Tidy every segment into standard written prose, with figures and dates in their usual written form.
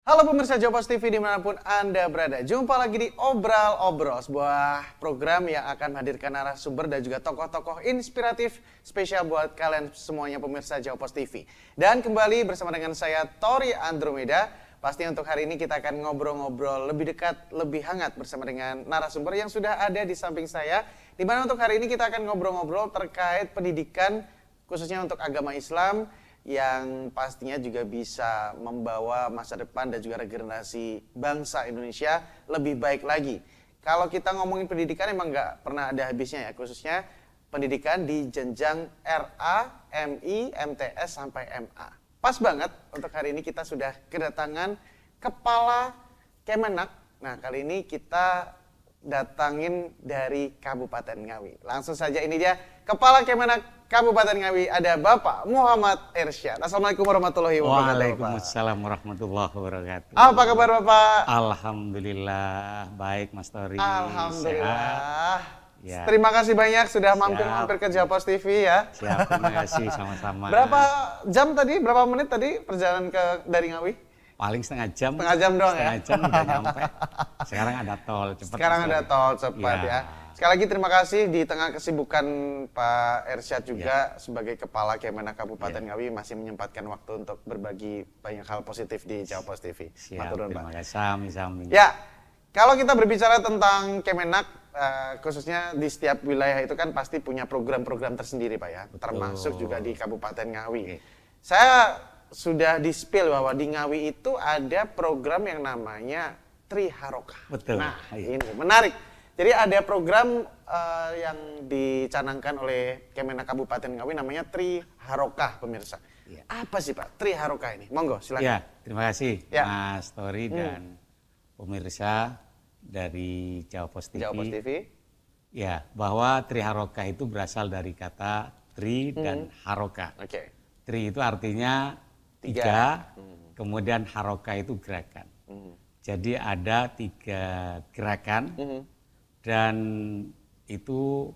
Halo pemirsa Jopos TV dimanapun Anda berada. Jumpa lagi di Obral Obrol, sebuah program yang akan menghadirkan narasumber dan juga tokoh-tokoh inspiratif spesial buat kalian semuanya pemirsa Jopos TV. Dan kembali bersama dengan saya Tori Andromeda. Pasti untuk hari ini kita akan ngobrol-ngobrol lebih dekat, lebih hangat bersama dengan narasumber yang sudah ada di samping saya. Di mana untuk hari ini kita akan ngobrol-ngobrol terkait pendidikan khususnya untuk agama Islam yang pastinya juga bisa membawa masa depan dan juga regenerasi bangsa Indonesia lebih baik lagi. Kalau kita ngomongin pendidikan emang nggak pernah ada habisnya ya, khususnya pendidikan di jenjang RA, MI, MTS sampai MA. Pas banget untuk hari ini kita sudah kedatangan Kepala Kemenak. Nah kali ini kita datangin dari Kabupaten Ngawi. Langsung saja ini dia Kepala Kemenak Kabupaten Ngawi, ada Bapak Muhammad Irsyad. Assalamualaikum warahmatullahi wabarakatuh. Waalaikumsalam warahmatullahi wabarakatuh. Apa kabar Bapak? Alhamdulillah, baik Mas Tori. Alhamdulillah. Ya. Terima kasih banyak sudah mampir-mampir ke Jopos TV ya. Siap, terima kasih sama-sama. Berapa jam tadi, berapa menit tadi perjalanan dari Ngawi? Paling setengah jam. Setengah jam doang setengah jam udah nyampe. Sekarang ada tol cepat. Sekarang ada tol cepat ya. Sekali lagi terima kasih di tengah kesibukan Pak Irsyad juga sebagai Kepala Kemenak Kabupaten Ngawi masih menyempatkan waktu untuk berbagi banyak hal positif di Jopos TV. Siap, terima kasih. Sami-sami. Ya, kalau kita berbicara tentang Kemenak, khususnya di setiap wilayah itu kan pasti punya program-program tersendiri Pak ya, termasuk juga di Kabupaten Ngawi. Saya sudah di-spill bahwa di Ngawi itu ada program yang namanya Triharokah. Betul. Nah, ini menarik. Jadi ada program yang dicanangkan oleh Kemenak Kabupaten Ngawi namanya Triharokah pemirsa. Ya. Apa sih Pak Triharokah ini? Monggo silakan. Ya, terima kasih Mas Tori dan pemirsa dari Jopos TV. Jopos TV. Ya, bahwa Triharokah itu berasal dari kata tri dan haroka. Oke. Tri itu artinya tiga, kemudian haroka itu gerakan. Jadi ada 3 gerakan. Dan itu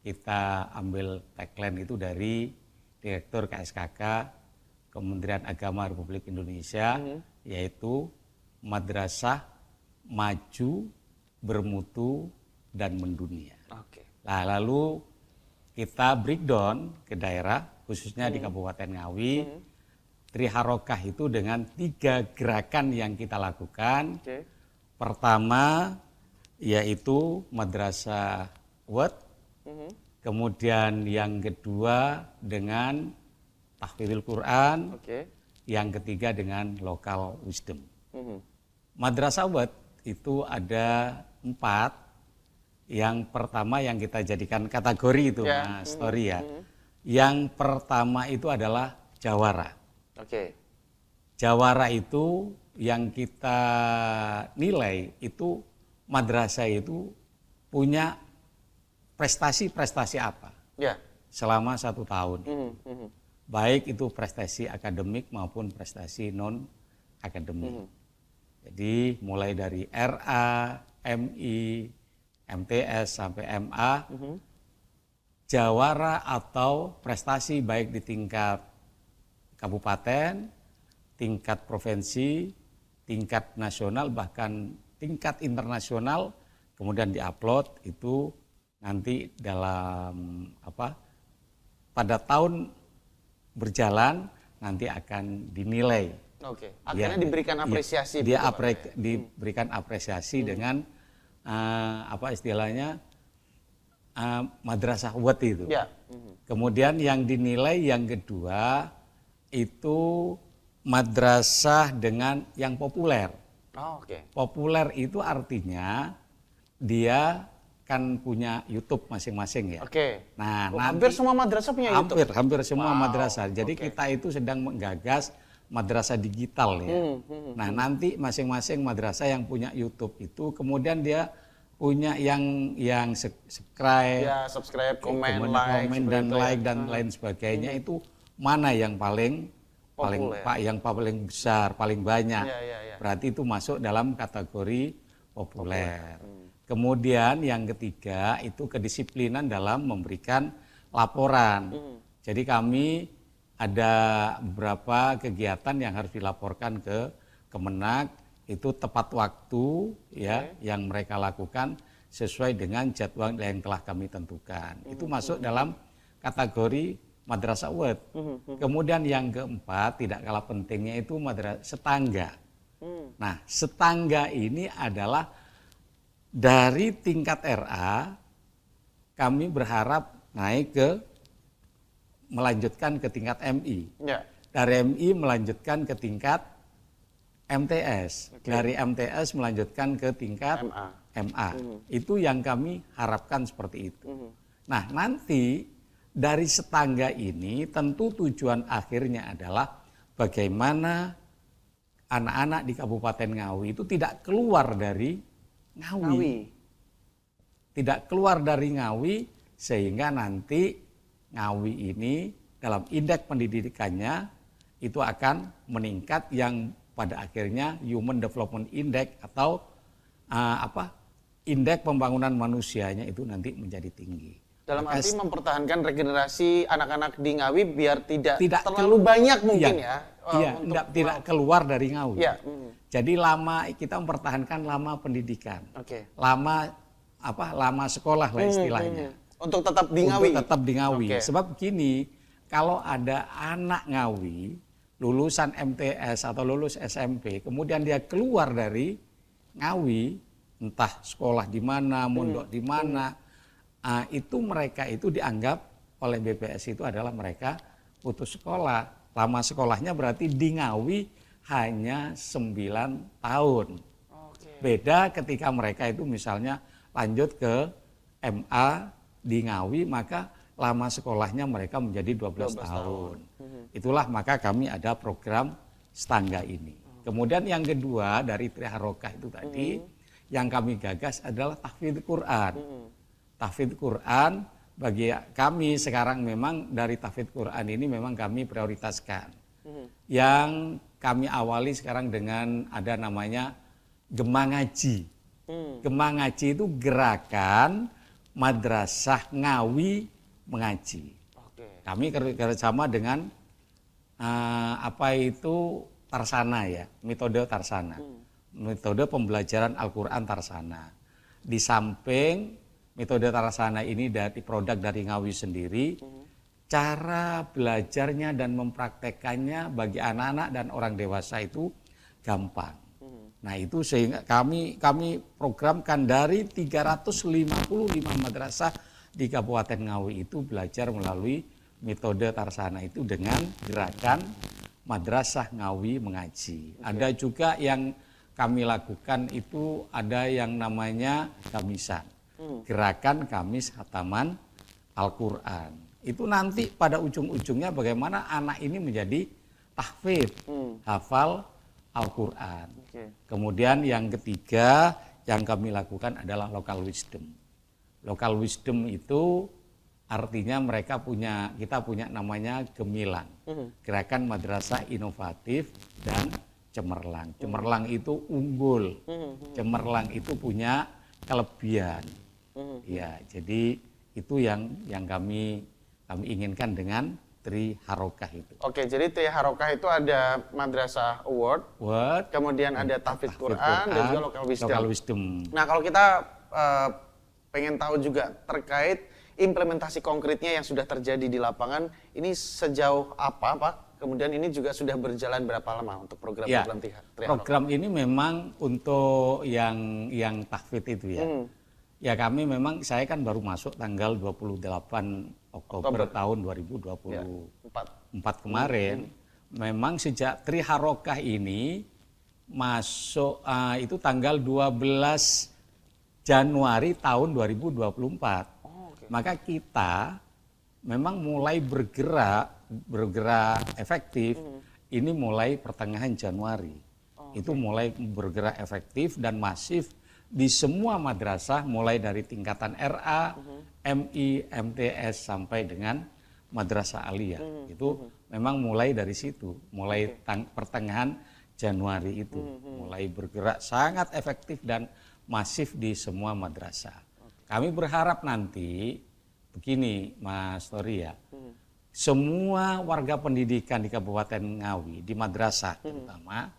kita ambil tagline itu dari Direktur KSKK Kementerian Agama Republik Indonesia, yaitu Madrasah Maju, Bermutu, dan Mendunia. Nah, lalu kita breakdown ke daerah, khususnya di Kabupaten Ngawi, Triharokah itu dengan 3 gerakan yang kita lakukan. Pertama, yaitu Madrasah Wad, kemudian yang kedua dengan Tahfidzul Quran, yang ketiga dengan Lokal Wisdom. Madrasah Wad itu ada 4, yang pertama yang kita jadikan kategori itu Mas Tori ya. Yang pertama itu adalah Jawara. Jawara itu yang kita nilai itu madrasah itu punya prestasi-prestasi apa selama 1 tahun. Baik itu prestasi akademik maupun prestasi non-akademik. Jadi mulai dari RA, MI, MTS sampai MA, jawara atau prestasi baik di tingkat kabupaten, tingkat provinsi, tingkat nasional, bahkan tingkat internasional, kemudian diupload itu nanti dalam pada tahun berjalan nanti akan dinilai. Akhirnya diberikan apresiasi. Diberikan apresiasi dengan istilahnya Madrasah Wad itu. Kemudian yang dinilai yang kedua itu madrasah dengan yang populer. Populer itu artinya dia kan punya YouTube masing-masing ya. Nah, hampir semua madrasah punya YouTube. Hampir semua madrasah. Jadi kita itu sedang menggagas madrasah digital ya. Nah, nanti masing-masing madrasah yang punya YouTube itu kemudian dia punya yang subscribe, komen dan like dan lain sebagainya itu mana yang paling besar, paling banyak. Berarti itu masuk dalam kategori populer. Kemudian yang ketiga itu kedisiplinan dalam memberikan laporan. Jadi kami ada beberapa kegiatan yang harus dilaporkan ke Kemenak itu tepat waktu ya yang mereka lakukan sesuai dengan jadwal yang telah kami tentukan. Itu masuk dalam kategori Madrasah Award. Kemudian yang keempat tidak kalah pentingnya itu madrasah setangga. Nah, setangga ini adalah dari tingkat RA kami berharap naik ke melanjutkan ke tingkat MI. Ya. Dari MI melanjutkan ke tingkat MTS. Dari MTS melanjutkan ke tingkat MA. Itu yang kami harapkan seperti itu. Nah, nanti dari setangga ini tentu tujuan akhirnya adalah bagaimana anak-anak di Kabupaten Ngawi itu tidak keluar dari Ngawi. Tidak keluar dari Ngawi sehingga nanti Ngawi ini dalam indeks pendidikannya itu akan meningkat yang pada akhirnya Human Development Index atau indeks pembangunan manusianya itu nanti menjadi tinggi. Dalam arti mempertahankan regenerasi anak-anak di Ngawi biar tidak terlalu banyak mungkin tidak keluar dari Ngawi. Ya. Jadi kita mempertahankan lama pendidikan. Lama sekolah lah istilahnya. Untuk tetap di Ngawi. Untuk tetap di Ngawi. Sebab begini, kalau ada anak Ngawi lulusan MTS atau lulus SMP, kemudian dia keluar dari Ngawi, entah sekolah di mana, mondok di mana, itu mereka itu dianggap oleh BPS itu adalah mereka putus sekolah. Lama sekolahnya berarti di Ngawi hanya 9 tahun. Beda ketika mereka itu misalnya lanjut ke MA di Ngawi, maka lama sekolahnya mereka menjadi 12 tahun. Itulah maka kami ada program setangga ini. Kemudian yang kedua dari Triharokah itu tadi, yang kami gagas adalah tahfidz Quran. Tahfidz Quran bagi kami sekarang memang dari tahfidz Quran ini memang kami prioritaskan. Yang kami awali sekarang dengan ada namanya Gema Ngaji. Gema Ngaji itu gerakan Madrasah Ngawi mengaji. Kami kerjasama dengan Tarsana ya, metode Tarsana. Metode pembelajaran Al-Quran Tarsana. Di samping metode Tarsana ini dari produk dari Ngawi sendiri, cara belajarnya dan mempraktekannya bagi anak-anak dan orang dewasa itu gampang. Nah itu sehingga kami programkan dari 355 madrasah di Kabupaten Ngawi itu belajar melalui metode Tarsana itu dengan gerakan Madrasah Ngawi mengaji. Ada juga yang kami lakukan itu ada yang namanya Kamisan. Gerakan Kamis Hataman Al-Quran. Itu nanti pada ujung-ujungnya bagaimana anak ini menjadi tahfidz, hafal Al-Quran. Kemudian yang ketiga yang kami lakukan adalah local wisdom. Local wisdom itu artinya kita punya namanya Gemilang. Gerakan Madrasah Inovatif dan Cemerlang. Cemerlang itu unggul. Cemerlang itu punya kelebihan. Ya, jadi itu yang kami inginkan dengan Triharokah itu. Oke, jadi Triharokah itu ada Madrasah Award, kemudian ada Tahfidz Quran dan juga Local Wisdom. Nah, kalau kita pengen tahu juga terkait implementasi konkretnya yang sudah terjadi di lapangan, ini sejauh apa, Pak? Kemudian ini juga sudah berjalan berapa lama untuk program-program Triharokah? Program ini memang untuk yang tahfidz itu ya. Ya kami memang, saya kan baru masuk tanggal 28 Oktober tahun 2024 kemarin. Memang sejak Triharokah ini masuk itu tanggal 12 Januari tahun 2024. Maka kita memang mulai bergerak efektif ini mulai pertengahan Januari. Itu mulai bergerak efektif dan masif di semua madrasah mulai dari tingkatan RA, MI, MTS sampai dengan madrasah aliyah. Itu memang mulai dari situ, mulai pertengahan Januari itu mulai bergerak sangat efektif dan masif di semua madrasah. Kami berharap nanti begini Mas Tori ya, semua warga pendidikan di Kabupaten Ngawi, di madrasah terutama,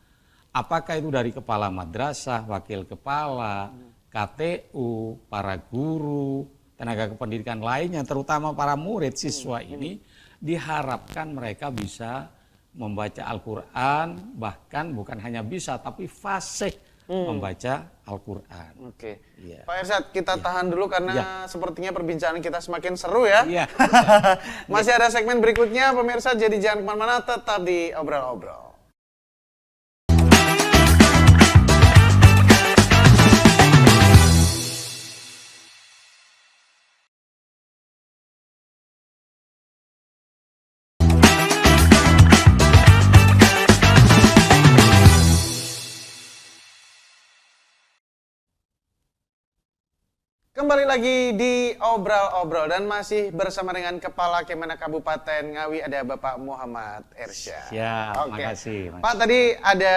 Apakah itu dari kepala madrasah, wakil kepala, KTU, para guru, tenaga kependidikan lainnya, terutama para murid siswa ini, diharapkan mereka bisa membaca Al-Quran, bahkan bukan hanya bisa, tapi fasih membaca Al-Quran. Oke. Iya. Pak Irsyad, kita tahan dulu karena Iya. sepertinya perbincangan kita semakin seru ya. Iya. Masih ada segmen berikutnya, pemirsa, jadi jangan kemana-mana, tetap di Obrol-Obrol. Kembali lagi di Obrol-Obrol dan masih bersama dengan Kepala Kemenak Kabupaten Ngawi, ada Bapak Muhammad Irsyad. Ya, makasih. Pak, tadi ada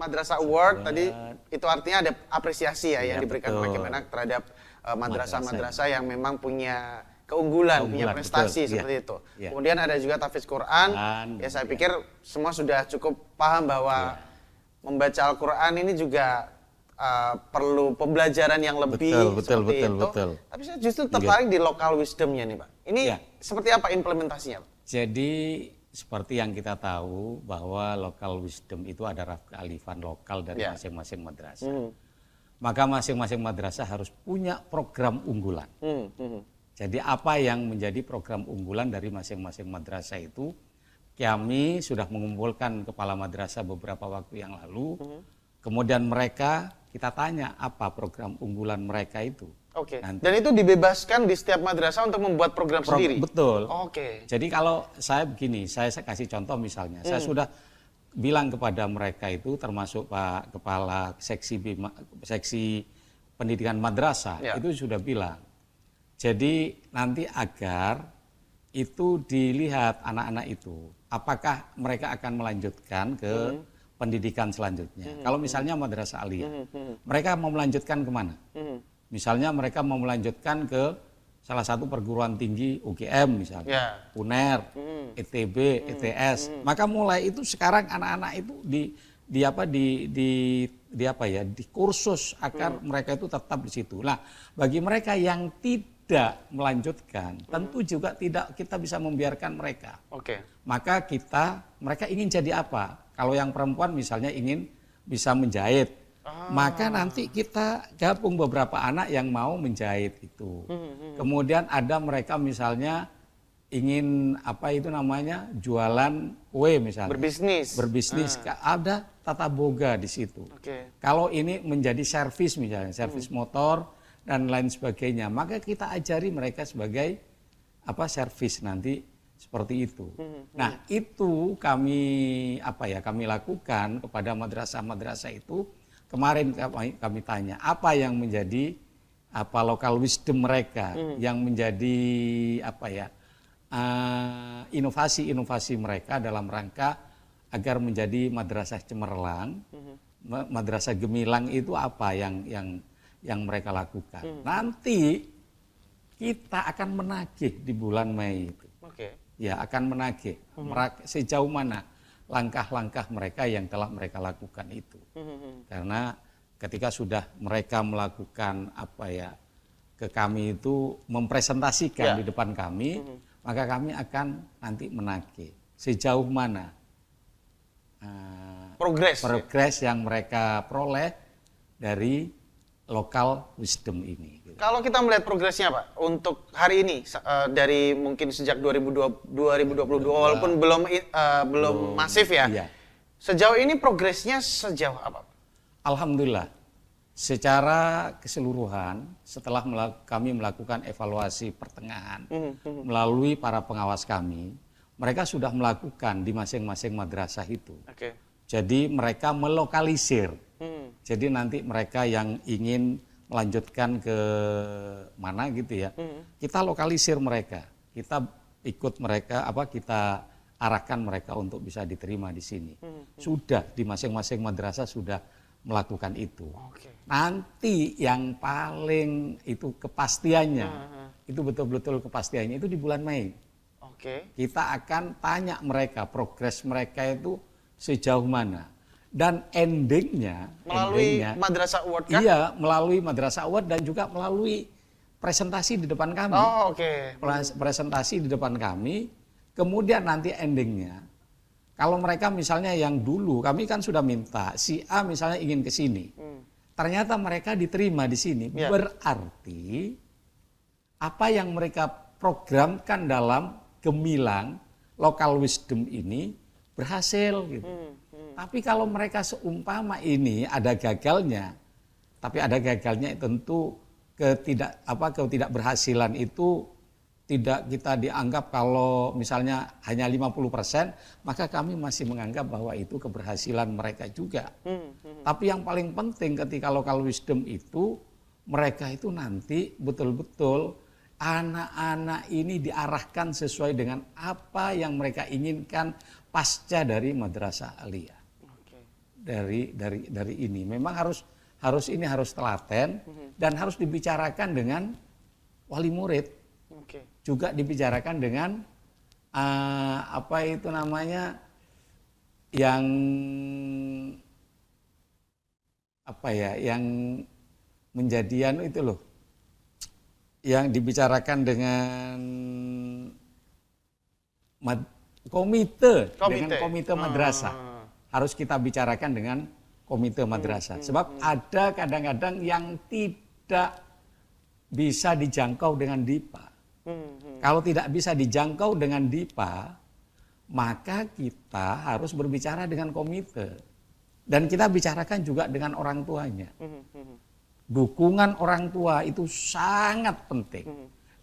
Madrasah Award, tadi itu artinya ada apresiasi ya yang diberikan oleh betul. Kemenak terhadap madrasah-madrasah yang memang punya keunggulan, punya prestasi betul, seperti iya. itu. Iya. Kemudian ada juga tahfiz Quran. Ya saya pikir semua sudah cukup paham bahwa membaca Al-Quran ini juga perlu pembelajaran yang lebih seperti itu. Tapi saya justru tertarik di local wisdomnya nih Pak. Ini seperti apa implementasinya Pak? Jadi seperti yang kita tahu bahwa local wisdom itu ada kearifan lokal dari masing-masing madrasah. Maka masing-masing madrasah harus punya program unggulan. Jadi apa yang menjadi program unggulan dari masing-masing madrasah itu, kami sudah mengumpulkan kepala madrasah beberapa waktu yang lalu. Kemudian mereka, kita tanya apa program unggulan mereka itu. Oke. Dan itu dibebaskan di setiap madrasah untuk membuat program sendiri? Betul. Oke. Jadi kalau saya begini, saya kasih contoh misalnya, saya sudah bilang kepada mereka itu, termasuk Pak Kepala Seksi Pendidikan Madrasah, itu sudah bilang. Jadi nanti agar itu dilihat anak-anak itu, apakah mereka akan melanjutkan ke pendidikan selanjutnya. Kalau misalnya madrasah aliyah, mereka mau melanjutkan kemana? Misalnya mereka mau melanjutkan ke salah satu perguruan tinggi UGM misalnya, UNER, ITB, ITS. Maka mulai itu sekarang anak-anak itu di kursus agar mereka itu tetap di situ. Nah, bagi mereka yang tidak melanjutkan, tentu juga tidak kita bisa membiarkan mereka. Maka mereka ingin jadi apa? Kalau yang perempuan misalnya ingin bisa menjahit, maka nanti kita gabung beberapa anak yang mau menjahit itu. Kemudian ada mereka misalnya ingin jualan kue misalnya. Berbisnis. Ada tata boga di situ. Kalau ini menjadi servis misalnya, servis motor dan lain sebagainya, maka kita ajari mereka sebagai servis nanti. Seperti itu. Nah, itu kami lakukan kepada madrasah-madrasah itu. Kemarin kami tanya, apa yang menjadi local wisdom mereka, yang menjadi inovasi-inovasi mereka dalam rangka agar menjadi madrasah cemerlang, madrasah gemilang itu apa yang mereka lakukan. Nanti kita akan menagih di bulan Mei itu. Ya, akan menagih sejauh mana langkah-langkah mereka yang telah mereka lakukan itu. Karena ketika sudah mereka melakukan ke kami itu mempresentasikan di depan kami, maka kami akan nanti menagih sejauh mana progres yang mereka peroleh dari local wisdom ini. Kalau kita melihat progresnya Pak, untuk hari ini dari mungkin sejak 2022 walaupun belum masif ya. Sejauh ini progresnya sejauh apa? Alhamdulillah. Secara keseluruhan setelah kami melakukan evaluasi pertengahan melalui para pengawas kami, mereka sudah melakukan di masing-masing madrasah itu. Jadi mereka melokalisir. Jadi nanti mereka yang ingin melanjutkan ke mana gitu ya, kita lokalisir mereka, kita ikut mereka, kita arahkan mereka untuk bisa diterima di sini. Sudah di masing-masing madrasah sudah melakukan itu. Nanti yang paling itu kepastiannya, itu betul-betul kepastiannya itu di bulan Mei. Kita akan tanya mereka progres mereka itu sejauh mana. Dan endingnya Melalui Madrasah Award kah? iya, melalui Madrasah Award dan juga melalui presentasi di depan kami. Oh, oke. Presentasi di depan kami, kemudian nanti endingnya, kalau mereka misalnya yang dulu, kami kan sudah minta, si A misalnya ingin ke sini, ternyata mereka diterima di sini, Ya. berarti apa yang mereka programkan dalam gemilang local wisdom ini berhasil gitu. Tapi kalau mereka seumpama ini ada gagalnya, tapi ada gagalnya tentu ketidakberhasilan itu tidak kita dianggap kalau misalnya hanya 50%, maka kami masih menganggap bahwa itu keberhasilan mereka juga. Tapi yang paling penting ketika local wisdom itu, mereka itu nanti betul-betul anak-anak ini diarahkan sesuai dengan apa yang mereka inginkan pasca dari madrasah aliyah. Dari ini memang harus telaten dan harus dibicarakan dengan wali murid. Juga dibicarakan dengan yang yang menjadian itu loh, yang dibicarakan dengan komite madrasah. Harus kita bicarakan dengan komite madrasah. Sebab ada kadang-kadang yang tidak bisa dijangkau dengan DIPA. Kalau tidak bisa dijangkau dengan DIPA, maka kita harus berbicara dengan komite. Dan kita bicarakan juga dengan orang tuanya. Dukungan orang tua itu sangat penting.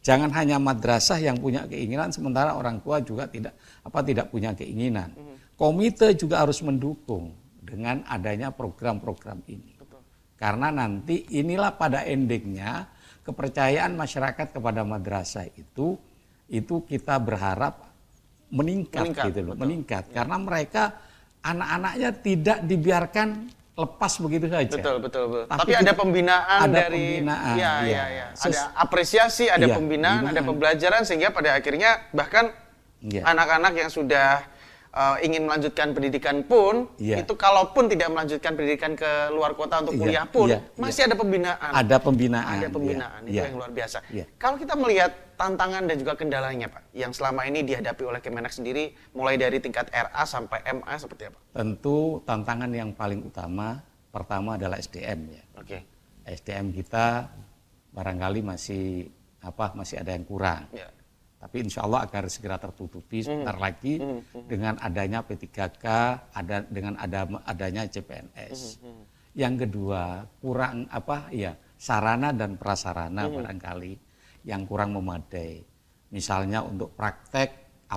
Jangan hanya madrasah yang punya keinginan, sementara orang tua juga tidak punya keinginan. Komite juga harus mendukung dengan adanya program-program ini. Betul. Karena nanti inilah pada endingnya kepercayaan masyarakat kepada madrasah itu kita berharap meningkat. Gitu loh, meningkat. Karena mereka anak-anaknya tidak dibiarkan lepas begitu saja. Betul. Tapi ada pembinaan dari Iya. Ada apresiasi, ada pembinaan, ada pembelajaran sehingga pada akhirnya bahkan anak-anak yang sudah ingin melanjutkan pendidikan pun itu kalaupun tidak melanjutkan pendidikan ke luar kota untuk kuliah pun masih ada pembinaan. Ada pembinaan. Itu yang luar biasa. Kalau kita melihat tantangan dan juga kendalanya Pak yang selama ini dihadapi oleh Kemenak sendiri mulai dari tingkat RA sampai MA seperti apa? Tentu tantangan yang paling utama pertama adalah SDM ya. SDM kita barangkali masih ada yang kurang. Tapi insya Allah akan segera tertutupi sebentar lagi dengan adanya P3K, dengan adanya CPNS. Yang kedua, kurang sarana dan prasarana barangkali yang kurang memadai. Misalnya untuk praktek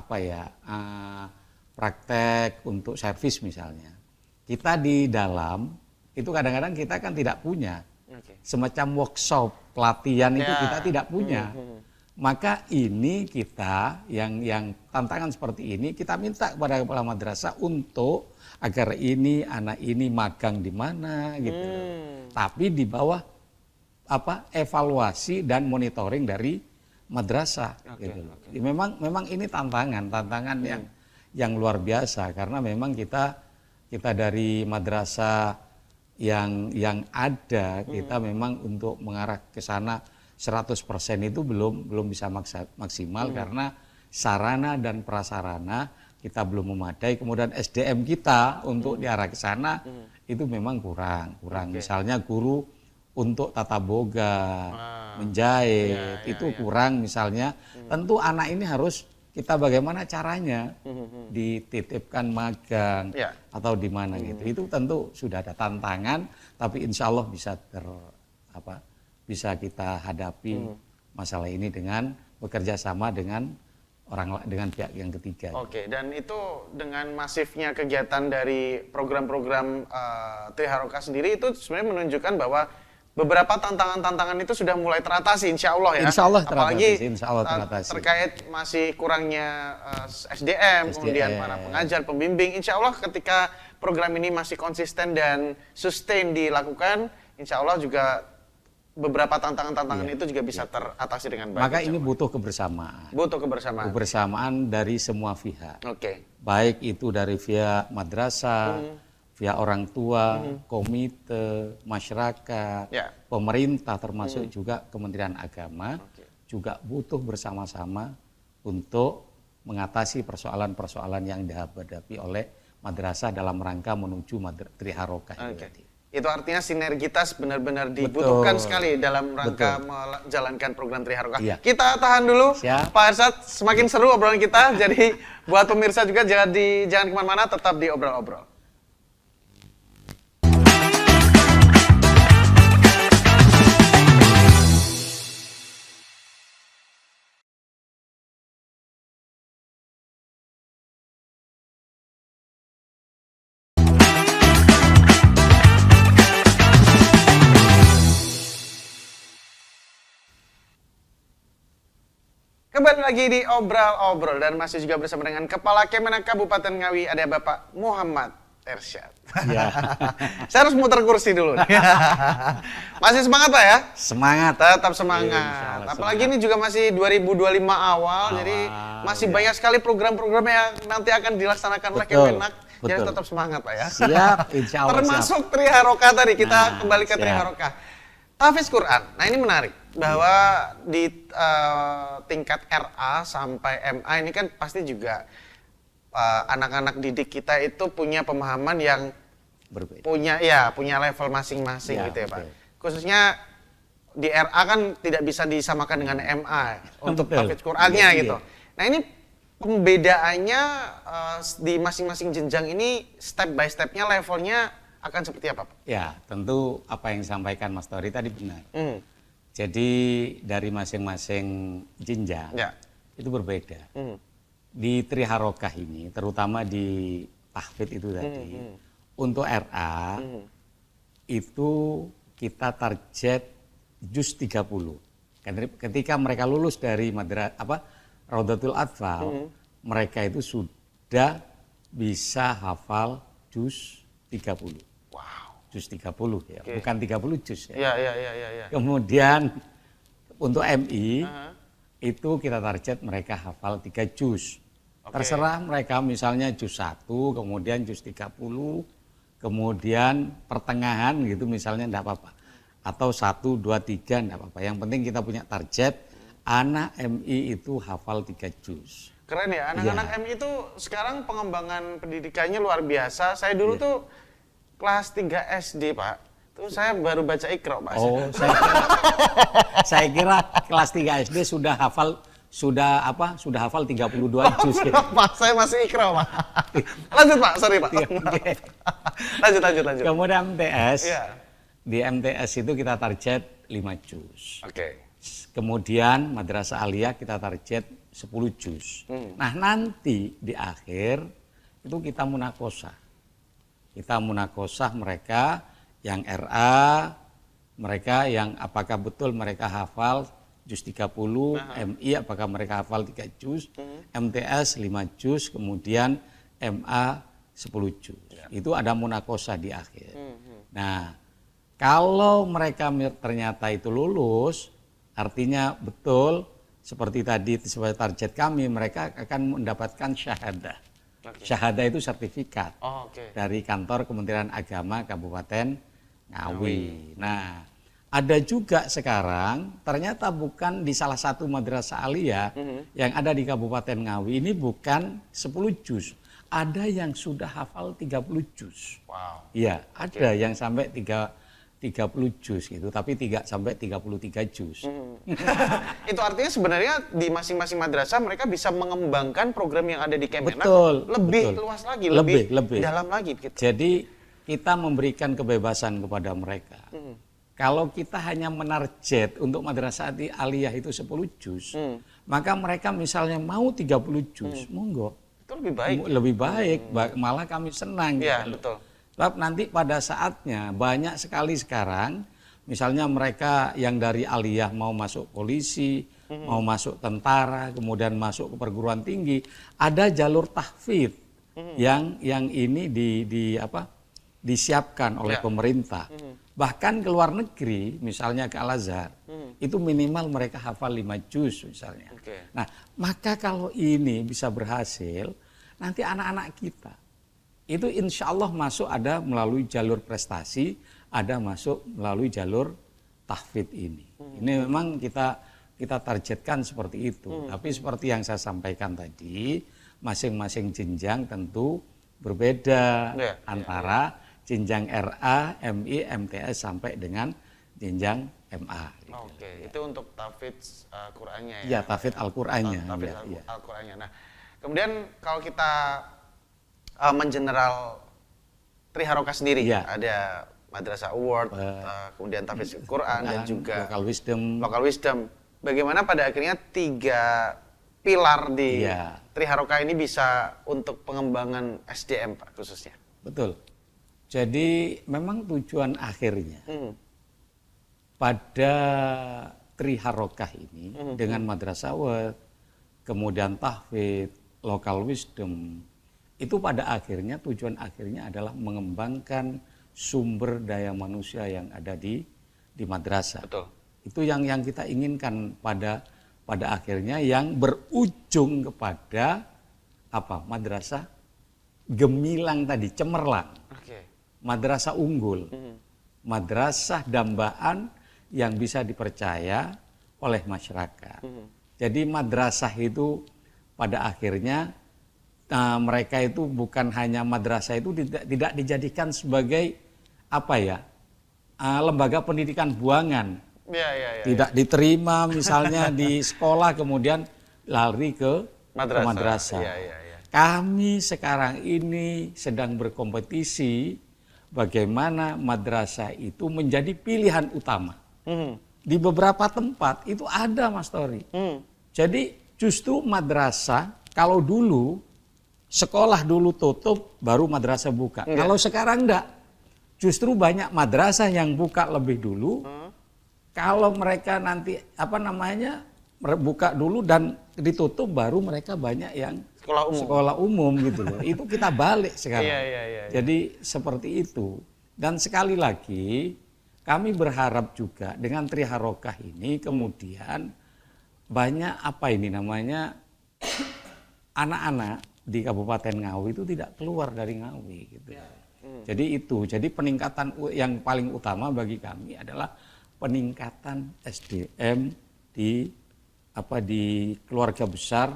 praktek untuk servis misalnya. Kita di dalam itu kadang-kadang kita kan tidak punya semacam workshop pelatihan itu kita tidak punya. Maka ini kita yang tantangan seperti ini kita minta kepada kepala madrasah untuk agar anak ini magang di mana gitu. Tapi di bawah evaluasi dan monitoring dari madrasah gitu. Memang ini tantangan yang luar biasa karena memang kita dari madrasah yang ada kita memang untuk mengarah ke sana 100% itu belum bisa maksimal karena sarana dan prasarana kita belum memadai. Kemudian SDM kita untuk diarah ke sana itu memang kurang. Misalnya guru untuk tata boga, menjahit itu kurang misalnya. Tentu anak ini harus kita bagaimana caranya dititipkan magang atau di mana gitu. Itu tentu sudah ada tantangan, tapi insya Allah bisa kita hadapi masalah ini dengan bekerja sama dengan pihak yang ketiga. Dan itu dengan masifnya kegiatan dari program-program Triharoka sendiri itu sebenarnya menunjukkan bahwa beberapa tantangan-tantangan itu sudah mulai teratasi insya Allah ya. Insya Allah apalagi teratasi. Terkait masih kurangnya SDM, kemudian para pengajar, pembimbing. Insya Allah ketika program ini masih konsisten dan sustain dilakukan, insya Allah juga beberapa tantangan-tantangan itu juga bisa teratasi dengan baik. Maka ini butuh kebersamaan. Kebersamaan dari semua pihak. Baik itu dari pihak madrasah, via orang tua, komite, masyarakat, Ya. pemerintah termasuk juga Kementerian Agama juga butuh bersama-sama untuk mengatasi persoalan-persoalan yang dihadapi oleh madrasah dalam rangka menuju Triharokah itu Oke. tadi. Itu artinya sinergitas benar-benar dibutuhkan Betul. sekali dalam rangka menjalankan program Triharokah. Iya. Kita tahan dulu, Siap. Pak Arsyad. Semakin seru obrolan kita. Jadi buat pemirsa juga jangan kemana-mana, tetap di obrol-obrol. Kembali lagi di Obrol-Obrol dan masih juga bersama dengan Kepala Kemenak Kabupaten Ngawi, ada Bapak Muhammad Ersyad. Ya. Saya harus muter kursi dulu. Masih semangat Pak ya? Semangat. Tetap Iya, semangat. insya Allah Apalagi semangat. ini juga masih 2025 awal, jadi masih ya. banyak sekali program-program yang nanti akan dilaksanakan oleh Betul, Kemenak. Jadi betul. tetap semangat Pak ya. Siap, insya Allah Termasuk Triharokah tadi, kita Nah, kembali ke siap. Triharokah. Tahfiz Quran. Nah ini menarik bahwa di tingkat RA sampai MA ini kan pasti juga anak-anak didik kita itu punya pemahaman yang Berbeda. punya level masing-masing Ya, gitu ya Pak. betul. Khususnya di RA kan tidak bisa disamakan dengan MA untuk Betul. tahfiz Qurannya Iya. gitu. Nah ini pembedaannya di masing-masing jenjang ini step by stepnya levelnya akan seperti apa Pak? Ya, tentu apa yang disampaikan Mas Tori tadi benar. Hmm. Jadi dari masing-masing jenjang Ya. itu berbeda. Hmm. Di Triharokah ini, terutama di tahfidz itu tadi, untuk RA itu kita target juz 30. Ketika mereka lulus dari Raudatul Atfal, mereka itu sudah bisa hafal juz 30. Wow. Juz 30 ya, bukan 30 juz ya. Ya. Kemudian untuk MI itu kita target mereka hafal 3 juz. Terserah mereka misalnya juz 1, kemudian juz 30, kemudian pertengahan gitu misalnya enggak apa-apa. Atau 1, 2, 3 enggak apa-apa. Yang penting kita punya target anak MI itu hafal 3 juz. Keren ya, anak-anak MI itu sekarang pengembangan pendidikannya luar biasa. Saya dulu tuh kelas 3 SD Pak, tuh saya baru baca Iqra Pak. Oh, saya kira kelas 3 SD sudah hafal 32 juz ya. Pak, saya masih Iqra Pak. Lanjut Pak, sorry Pak. Lanjut. Kemudian MTS. Iya. Di MTS itu kita target 5 juz. Oke. Kemudian Madrasah Aliyah kita target 10 juz. Nah, nanti di akhir itu kita munakosah. Kita munakosah mereka yang RA, mereka yang apakah betul mereka hafal juz 30, MI apakah mereka hafal 3 juz, MTS 5 juz, kemudian MA 10 juz. Itu ada munakosah di akhir. Nah, kalau mereka ternyata itu lulus, artinya betul seperti tadi sebagai target kami, mereka akan mendapatkan syahadah. Syahadah itu sertifikat Oh, oke. dari kantor Kementerian Agama Kabupaten Ngawi. Nah, ada juga sekarang ternyata bukan di salah satu madrasah aliyah yang ada di Kabupaten Ngawi ini bukan 10 juz. Ada yang sudah hafal 30 juz. Wow. Iya, ada yang sampai 30 juz gitu, tapi 3 sampai 33 juz. Itu artinya sebenarnya di masing-masing madrasah mereka bisa mengembangkan program yang ada di Kemenak lebih betul. luas lagi, Lebih. dalam lagi gitu. Jadi kita memberikan kebebasan kepada mereka. Kalau kita hanya menarget untuk madrasah aliyah itu 10 juz, maka mereka misalnya mau 30 juz, monggo. Itu lebih baik. Lebih baik, malah kami senang. Iya, gitu. betul. Sebab nanti pada saatnya banyak sekali sekarang, misalnya mereka yang dari aliyah mau masuk polisi, mau masuk tentara, kemudian masuk ke perguruan tinggi, ada jalur tahfidz yang ini disiapkan oleh pemerintah. Bahkan ke luar negeri, misalnya ke Al-Azhar, itu minimal mereka hafal 5 juz misalnya. Oke. Nah, maka kalau ini bisa berhasil, nanti anak-anak kita itu insya Allah masuk ada melalui jalur prestasi, ada masuk melalui jalur tahfidz ini. Ini memang kita targetkan seperti itu. Tapi seperti yang saya sampaikan tadi, masing-masing jenjang tentu berbeda antara jenjang RA, MI, MTS sampai dengan jenjang MA. Oke, itu untuk tahfidz Qur'annya ya? Iya, tahfidz Al-Qur'annya. Tahfidz Al-Qur'annya. Nah, kemudian kalau kita mengeneral Triharokah sendiri, ada Madrasah Award, kemudian tahfidz Quran dan juga Local Wisdom. Bagaimana pada akhirnya 3 pilar di Triharokah ini bisa untuk pengembangan SDM, Pak, khususnya? Betul. Jadi memang tujuan akhirnya pada Triharokah ini dengan Madrasah Award, kemudian tahfidz, Local Wisdom, itu pada akhirnya tujuan akhirnya adalah mengembangkan sumber daya manusia yang ada di madrasah. Betul. Itu yang kita inginkan pada akhirnya, yang berujung kepada apa? Madrasah gemilang tadi, cemerlang. Madrasah unggul. Madrasah dambaan yang bisa dipercaya oleh masyarakat. Jadi madrasah itu pada akhirnya mereka itu bukan hanya madrasah itu tidak dijadikan sebagai apa ya, lembaga pendidikan buangan. Tidak diterima misalnya di sekolah kemudian lari ke madrasah. Kami sekarang ini sedang berkompetisi bagaimana madrasah itu menjadi pilihan utama. Di beberapa tempat itu ada, Mas Tori. Jadi justru madrasah, kalau dulu sekolah dulu tutup baru madrasah buka. Kalau sekarang enggak. Justru banyak madrasah yang buka lebih dulu. Kalau mereka nanti buka dulu dan ditutup baru mereka banyak yang sekolah umum gitu loh. Itu kita balik sekarang. Jadi seperti itu. Dan sekali lagi kami berharap juga dengan Triharokah ini kemudian banyak anak-anak di Kabupaten Ngawi itu tidak keluar dari Ngawi gitu. Jadi peningkatan yang paling utama bagi kami adalah peningkatan SDM di keluarga besar,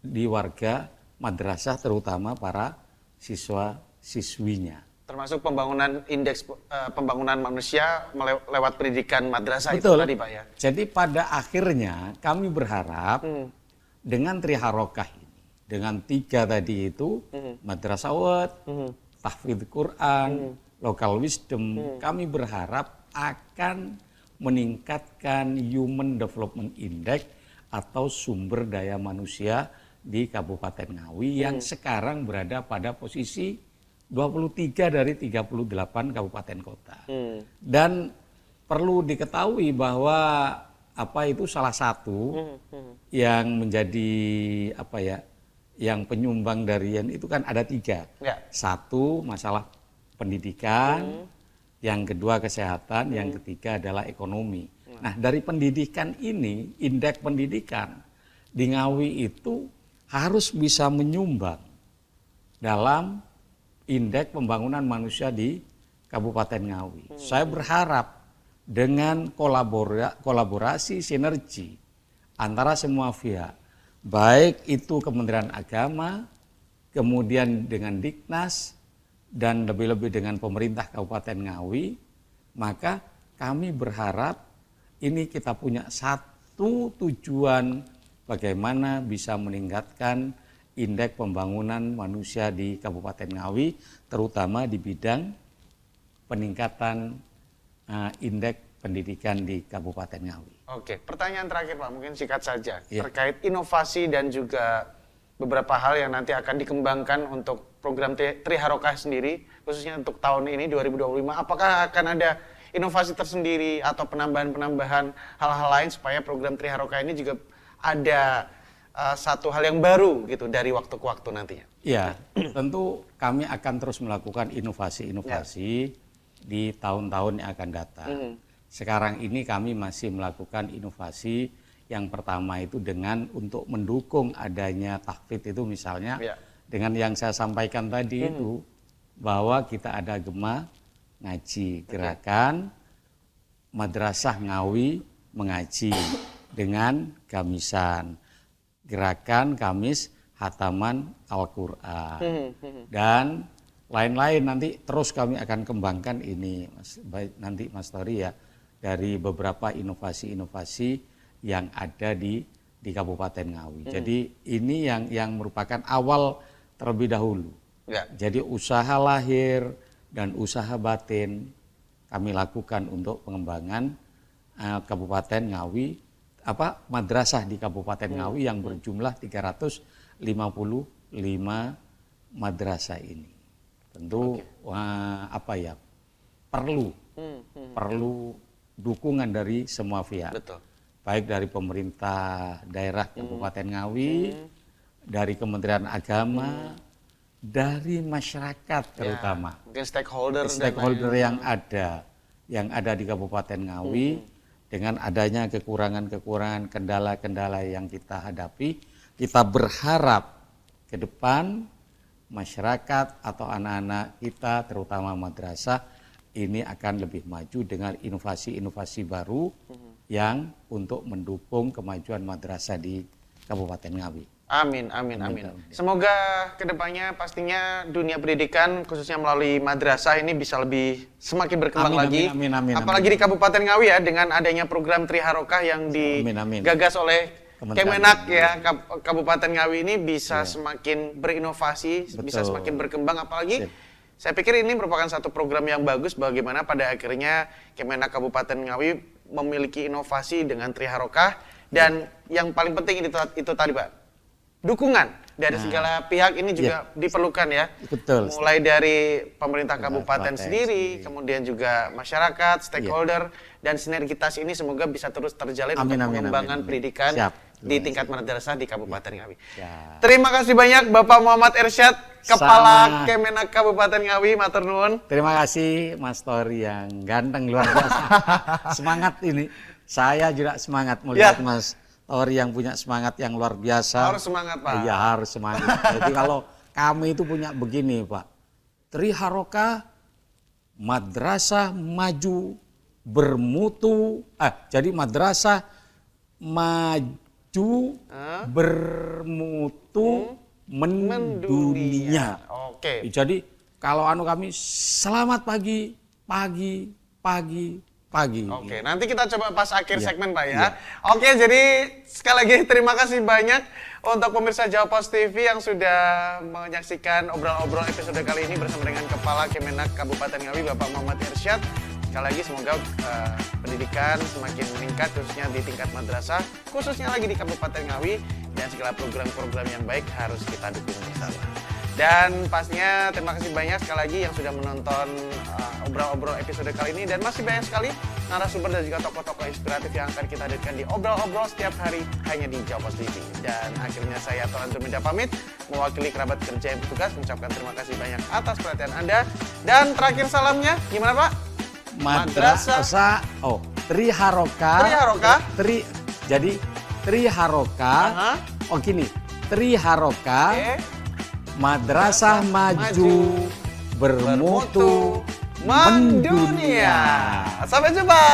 di warga madrasah, terutama para siswa-siswinya. Termasuk pembangunan indeks pembangunan manusia lewat pendidikan madrasah. Betul. Itu tadi, Pak, ya. Jadi pada akhirnya kami berharap dengan Triharokah ini, dengan 3 tadi itu, Madrasah Award, tahfidz Quran, Local Wisdom, kami berharap akan meningkatkan Human Development Index atau sumber daya manusia di Kabupaten Ngawi yang sekarang berada pada posisi 23 dari 38 kabupaten kota. Dan perlu diketahui bahwa itu salah satu yang menjadi yang penyumbang dari itu kan ada 3. Satu masalah pendidikan, yang kedua kesehatan, yang ketiga adalah ekonomi. Nah, dari pendidikan ini, indeks pendidikan di Ngawi itu harus bisa menyumbang dalam indeks pembangunan manusia di Kabupaten Ngawi. Saya berharap dengan kolaborasi sinergi antara semua pihak, baik itu Kementerian Agama, kemudian dengan Diknas, dan lebih-lebih dengan pemerintah Kabupaten Ngawi, maka kami berharap ini kita punya satu tujuan bagaimana bisa meningkatkan indeks pembangunan manusia di Kabupaten Ngawi, terutama di bidang peningkatan indeks pendidikan di Kabupaten Ngawi. Oke, pertanyaan terakhir, Pak, mungkin singkat saja, terkait inovasi dan juga beberapa hal yang nanti akan dikembangkan untuk program Triharokah sendiri, khususnya untuk tahun ini 2025. Apakah akan ada inovasi tersendiri atau penambahan-penambahan hal-hal lain supaya program Triharokah ini juga ada satu hal yang baru gitu dari waktu ke waktu nantinya? Ya, tentu kami akan terus melakukan inovasi-inovasi di tahun-tahun yang akan datang. Sekarang ini kami masih melakukan inovasi. Yang pertama itu dengan untuk mendukung adanya tahfidz itu misalnya dengan yang saya sampaikan tadi itu bahwa kita ada gema ngaji, gerakan Madrasah Ngawi mengaji dengan gamisan, gerakan Kamis Hataman Al-Quran, dan lain-lain. Nanti terus kami akan kembangkan ini, nanti Mas Tori ya, dari beberapa inovasi-inovasi yang ada di Kabupaten Ngawi. Jadi ini yang merupakan awal terlebih dahulu. Ya. Jadi usaha lahir dan usaha batin kami lakukan untuk pengembangan Kabupaten Ngawi, madrasah di Kabupaten Ngawi yang berjumlah 355 madrasah ini. Tentu perlu dukungan dari semua pihak. Betul. Baik dari pemerintah daerah Kabupaten Ngawi, dari Kementerian Agama, dari masyarakat terutama. Mungkin stakeholder yang ada di Kabupaten Ngawi, dengan adanya kekurangan-kekurangan, kendala-kendala yang kita hadapi, kita berharap ke depan masyarakat atau anak-anak kita, terutama madrasah, ini akan lebih maju dengan inovasi-inovasi baru yang untuk mendukung kemajuan madrasah di Kabupaten Ngawi. Amin. Semoga kedepannya pastinya dunia pendidikan khususnya melalui madrasah ini bisa lebih semakin berkembang lagi. Amin. Apalagi di Kabupaten Ngawi ya, dengan adanya program Triharokah yang digagas oleh Kemenak ya, Kabupaten Ngawi ini bisa semakin berinovasi, bisa semakin berkembang. Apalagi saya pikir ini merupakan satu program yang bagus bagaimana pada akhirnya Kemenak Kabupaten Ngawi memiliki inovasi dengan Triharokah, dan yang paling penting itu tadi Pak, dukungan dari segala pihak ini juga diperlukan ya. Betul. Mulai dari pemerintah kabupaten sendiri, kemudian juga masyarakat, stakeholder, dan sinergitas ini semoga bisa terus terjalin untuk pengembangan pendidikan di tingkat madrasah di Kabupaten Ngawi. Terima kasih banyak Bapak Muhammad Irsyad, Kepala Kemenak Kabupaten Ngawi, matur nuwun. Terima kasih Mas Tori yang ganteng luar biasa. Semangat ini. Saya juga semangat melihat Mas Tori yang punya semangat yang luar biasa. Harus semangat Pak. Iya, harus semangat. Jadi kalau kami itu punya begini Pak, Triharokah, madrasah maju bermutu, jadi madrasah maju bermutu mendunia. Oke. Jadi kalau kami selamat pagi. Oke, nanti kita coba pas akhir segmen Pak ya. Oke, jadi sekali lagi terima kasih banyak untuk pemirsa Jawa Pos TV yang sudah menyaksikan obrol-obrol episode kali ini bersama dengan Kepala Kemenak Kabupaten Ngawi Bapak Muhammad Irsyad. Sekali lagi semoga pendidikan semakin meningkat khususnya di tingkat madrasah, khususnya lagi di Kabupaten Ngawi, dan segala program-program yang baik harus kita dukung bersama. Dan pastinya terima kasih banyak sekali lagi yang sudah menonton obrol-obrol episode kali ini, dan masih banyak sekali narasumber dan juga tokoh-tokoh inspiratif yang akan kita hadirkan di obrol-obrol setiap hari hanya di Jawa Pos TV. Dan akhirnya saya Tolan Turmida pamit mewakili kerabat kerja yang bertugas mengucapkan terima kasih banyak atas perhatian Anda, dan terakhir salamnya gimana Pak? Madrasah Triharokah. Jadi Triharokah. Gini, Triharokah. Madrasah maju bermutu mendunia. Sampai jumpa.